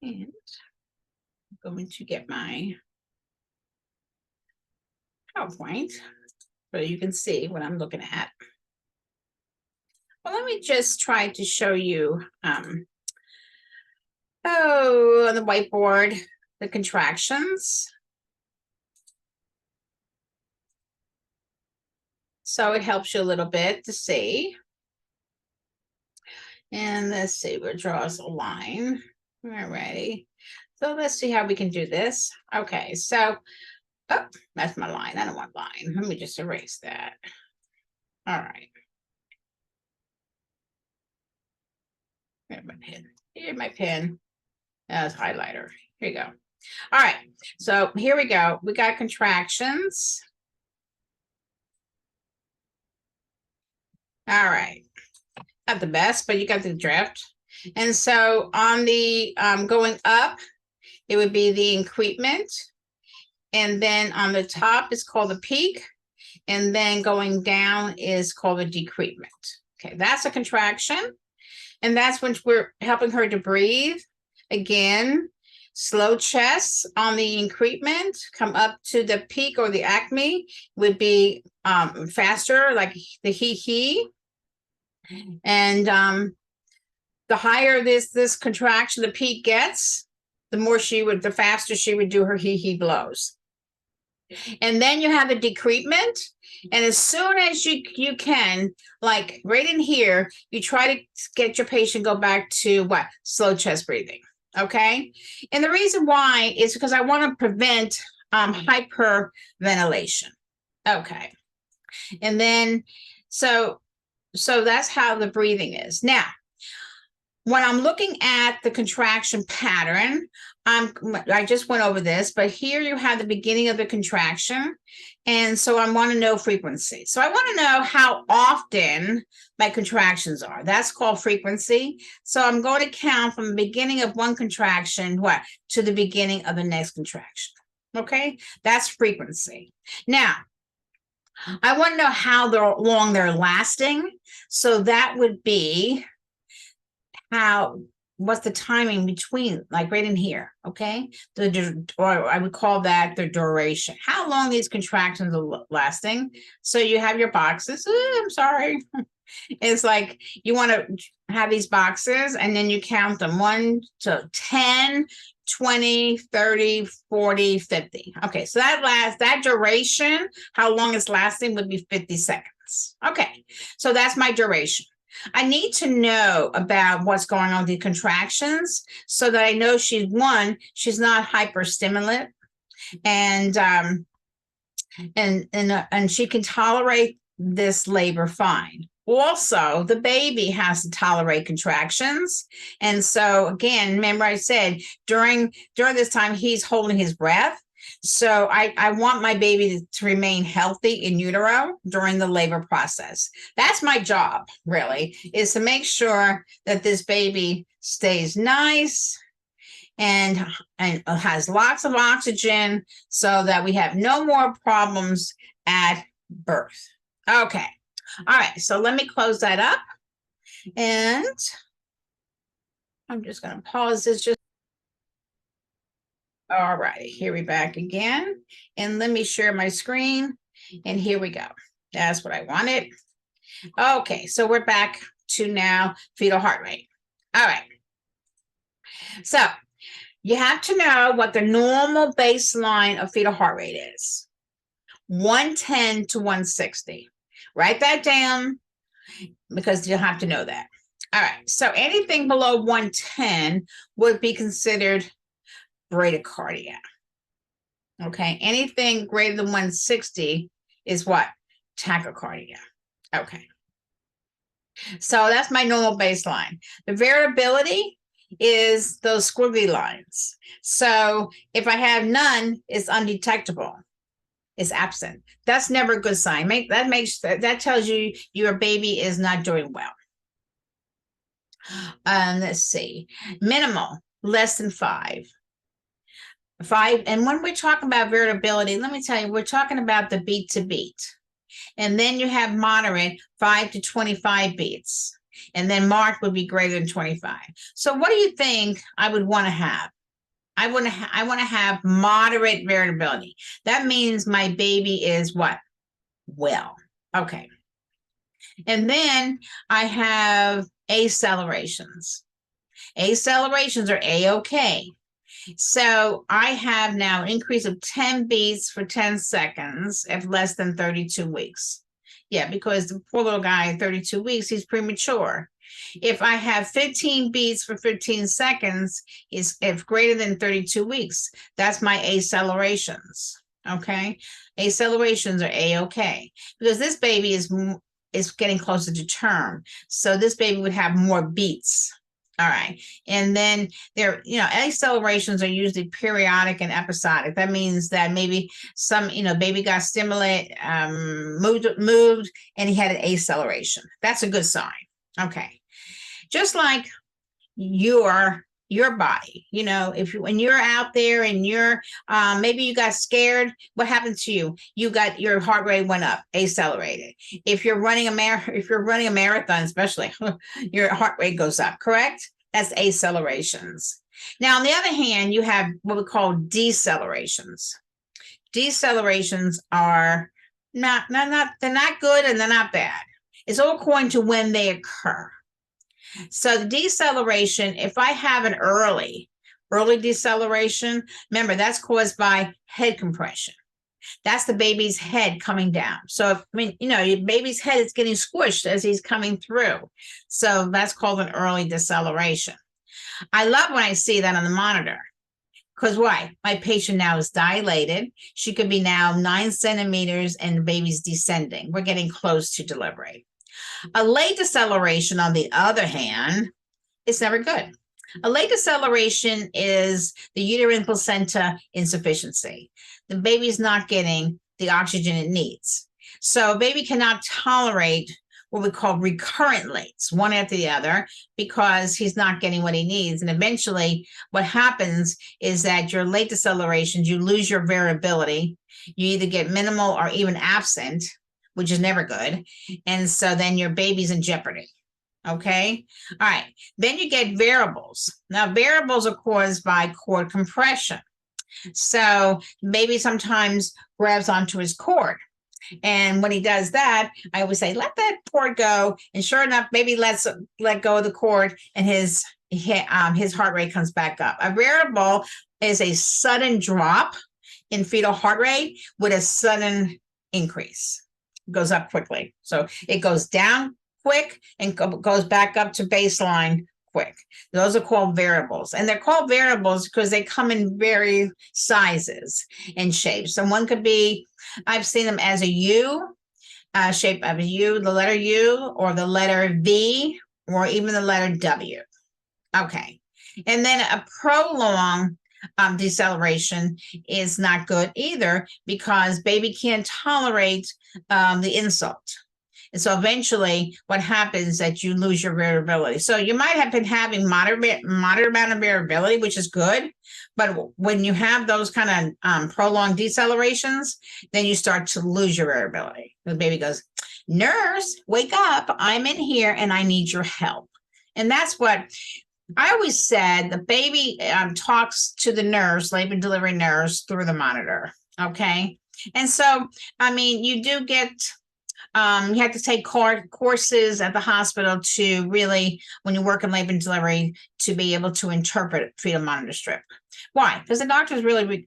And I'm going to get my PowerPoint so you can see what I'm looking at. Well, let me just try to show you, on the whiteboard, the contractions. So it helps you a little bit to see. And let's see, we'll draw us a line. All righty. So let's see how we can do this. Okay, so, oh, that's my line. I don't want line. Let me just erase that. All right. Here's my pen. Here's my pen. That's highlighter. Here you go. All right. So here we go. We got contractions. All right. Not the best, but you got the drift. And so on the going up, it would be the increment. And then on the top is called the peak. And then going down is called a decrement. Okay, that's a contraction. And that's when we're helping her to breathe. Again, slow chest on the increment, come up to the peak or the acme would be faster, like the he. And the higher this contraction, the peak gets, the faster she would do her he blows. And then you have the decrement. And as soon as you can, like right in here, you try to get your patient go back to what? Slow chest breathing. Okay. And the reason why is because I want to prevent hyperventilation. Okay. And then, so that's how the breathing is. Now, when I'm looking at the contraction pattern, I just went over this, but here you have the beginning of the contraction. And so I want to know frequency. So I want to know how often my contractions are. That's called frequency. So I'm going to count from the beginning of one contraction, to the beginning of the next contraction. Okay, that's frequency. Now, I want to know how long they're lasting. So that would be what's the timing between, like right in here, okay? Or I would call that the duration. How long these contractions are lasting. So you have your boxes. I'm sorry. It's like you want to have these boxes and then you count them 1 to 10, 20, 30, 40, 50. Okay, so that duration, how long it's lasting would be 50 seconds. Okay, so that's my duration. I need to know about what's going on with the contractions so that I know she's not hyperstimulant, and she can tolerate this labor fine. Also, the baby has to tolerate contractions. And so again, remember I said during this time he's holding his breath. So I want my baby to remain healthy in utero during the labor process. That's my job, really, is to make sure that this baby stays nice and has lots of oxygen so that we have no more problems at birth. Okay. All right. So let me close that up. And I'm just going to pause this just. All right, here we're back again. And let me share my screen. And here we go. That's what I wanted. Okay, so we're back to now fetal heart rate. All right. So you have to know what the normal baseline of fetal heart rate is. 110 to 160. Write that down because you'll have to know that. All right, so anything below 110 would be considered bradycardia. Okay, anything greater than 160 is what? Tachycardia. Okay, so that's my normal baseline. The variability is those squiggly lines. So if I have none, it's undetectable. It's absent. That's never a good sign. That tells you your baby is not doing well. Let's see, minimal, less than 5. And when we're talking about variability, let me tell you, we're talking about the beat to beat. And then you have moderate, 5 to 25 beats. and then March would be greater than 25. So what do you think I would want to have? I want to have moderate variability. That means my baby is what? Well, okay. And then I have accelerations. Accelerations are A-OK. So I have now an increase of 10 beats for 10 seconds at less than 32 weeks. Yeah, because the poor little guy at 32 weeks, he's premature. If I have 15 beats for 15 seconds, if greater than 32 weeks, that's my accelerations. Okay, accelerations are A-OK because this baby is getting closer to term. So this baby would have more beats. All right. And then accelerations are usually periodic and episodic. That means that maybe baby got stimulated, moved, and he had an acceleration. That's a good sign. Okay. Just like your body, when you're out there and maybe you got scared, what happened to you? Your heart rate went up, accelerated. If you're running a marathon, especially, your heart rate goes up, correct? That's accelerations. Now, on the other hand, you have what we call decelerations. Decelerations are they're not good and they're not bad. It's all according to when they occur. So the deceleration, if I have an early deceleration, remember that's caused by head compression. That's the baby's head coming down. So, your baby's head is getting squished as he's coming through. So that's called an early deceleration. I love when I see that on the monitor. Because why? My patient now is dilated. She could be now 9 centimeters and the baby's descending. We're getting close to delivery. A late deceleration, on the other hand, is never good. A late deceleration is the uterine placenta insufficiency. The baby's not getting the oxygen it needs. So a baby cannot tolerate what we call recurrent lates, one after the other, because he's not getting what he needs. And eventually what happens is that your late decelerations, you lose your variability. You either get minimal or even absent, which is never good. And so then your baby's in jeopardy. Okay. All right. Then you get variables. Now, variables are caused by cord compression. So baby sometimes grabs onto his cord. And when he does that, I always say, let that cord go. And sure enough, baby let go of the cord and his heart rate comes back up. A variable is a sudden drop in fetal heart rate with a sudden increase. It goes up quickly. So it goes down quick and goes back up to baseline quick. Those are called variables. And they're called variables because they come in various sizes and shapes. So one could be, I've seen them as a U, shape of a U, the letter U, or the letter V, or even the letter W. Okay. And then a prolonged deceleration is not good either because baby can't tolerate the insult. And so eventually what happens is that you lose your variability. So you might have been having moderate amount of variability, which is good. But when you have those kind of prolonged decelerations, then you start to lose your variability. The baby goes, nurse, wake up. I'm in here and I need your help. And that's what I always said. The baby talks to the nurse, labor and delivery nurse, through the monitor. Okay. And so, you do get you have to take courses at the hospital to really, when you work in labor and delivery, to be able to interpret fetal monitor strip. Why? Because the doctors really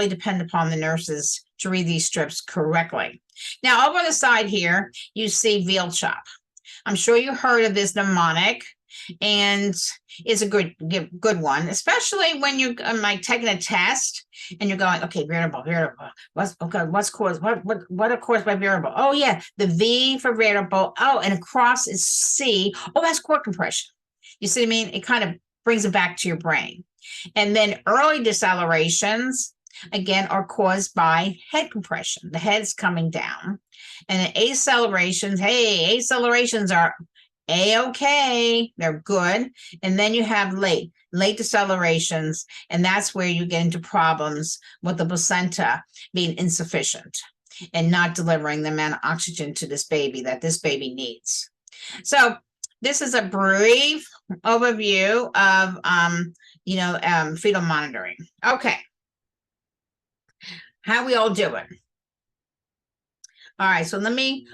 depend upon the nurses to read these strips correctly. Now, over on the side here, you see veal chop. I'm sure you heard of this mnemonic, and it's a good one, especially when you're taking a test and you're going, okay, variable. What's caused? What are caused by variable? Oh yeah, the V for variable. Oh, and across is C. Oh, that's cord compression. You see what I mean? It kind of brings it back to your brain. And then early decelerations, again, are caused by head compression. The head's coming down. And the accelerations are A-OK, they're good. And then you have late decelerations, and that's where you get into problems with the placenta being insufficient and not delivering the amount of oxygen to this baby that this baby needs. So this is a brief overview of fetal monitoring. Okay. How we all doing? All right, so let me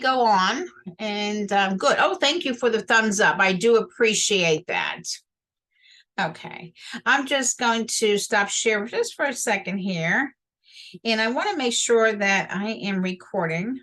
go on and good. Oh, thank you for the thumbs up. I do appreciate that. Okay, I'm just going to stop sharing just for a second here. And I want to make sure that I am recording.